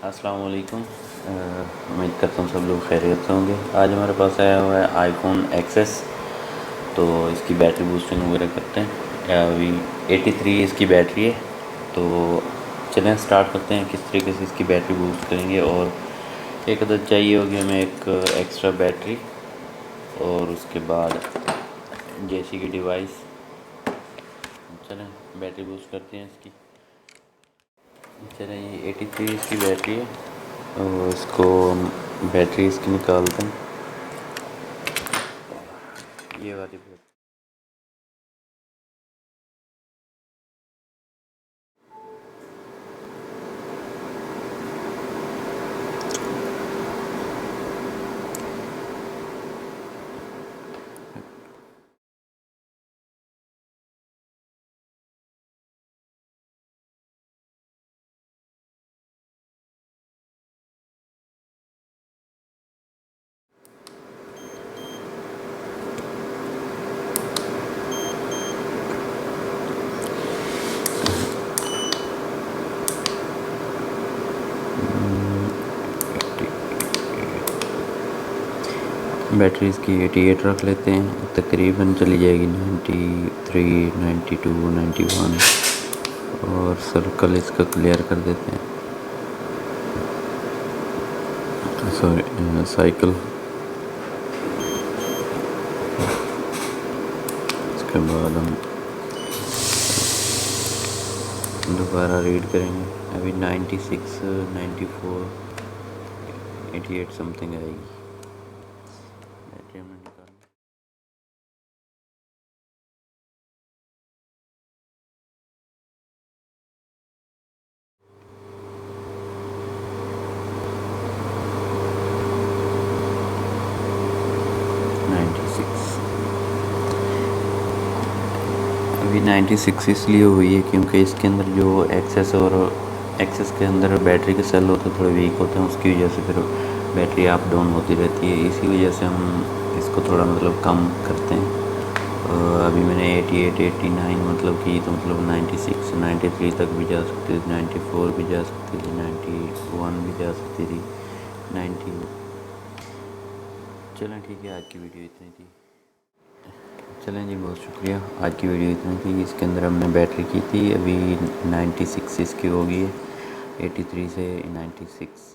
अस्सलाम वालेकुम। उम्मीद करता हूँ सब लोग खैरियत से होंगे। आज हमारे पास आया हुआ है आईफोन एक्सेस। तो इसकी बैटरी बूस्टिंग वगैरह करते हैं। अभी 83 इसकी बैटरी है। तो चलें स्टार्ट करते हैं किस तरीके से इसकी बैटरी बूस्ट करेंगे। और एक अदद चाहिए होगी हमें एक एक्स्ट्रा बैटरी, और उसके बाद जैसी की डिवाइस। चलें बैटरी बूस्ट करते हैं इसकी। चलें ये 83 इसकी बैटरी है, और इसको बैटरी इसकी निकालते हैं। ये वाली बैटरी बैटरी इसकी 88 रख लेते हैं। तकरीबन चली जाएगी 93, 92, 91। और सर्कल इसका क्लियर कर देते हैं, सॉरी साइकिल। इसके बाद हम दोबारा रीड करेंगे। अभी 96, 94, 88 समथिंग आएगी बैटरी हमने निकाली। अभी 96 इसलिए हुई है क्योंकि इसके अंदर जो एक्सेस के अंदर बैटरी के सेल होते हैं थोड़े वीक होते हैं, उसकी वजह से फिर बैटरी अप डाउन होती रहती है। इसी वजह से हम इसको थोड़ा मतलब कम करते हैं। अभी मैंने 88, 89 मतलब की, तो मतलब 96, 93 तक भी जा सकती थी, 94 भी जा सकती थी, 91 भी जा सकती थी, 90। चलें ठीक है, आज की वीडियो इतनी थी। चलें जी, बहुत शुक्रिया। आज की वीडियो इतनी थी। इसके अंदर हमने बैटरी की थी, अभी 96 इसकी हो गई है, 83 से 96।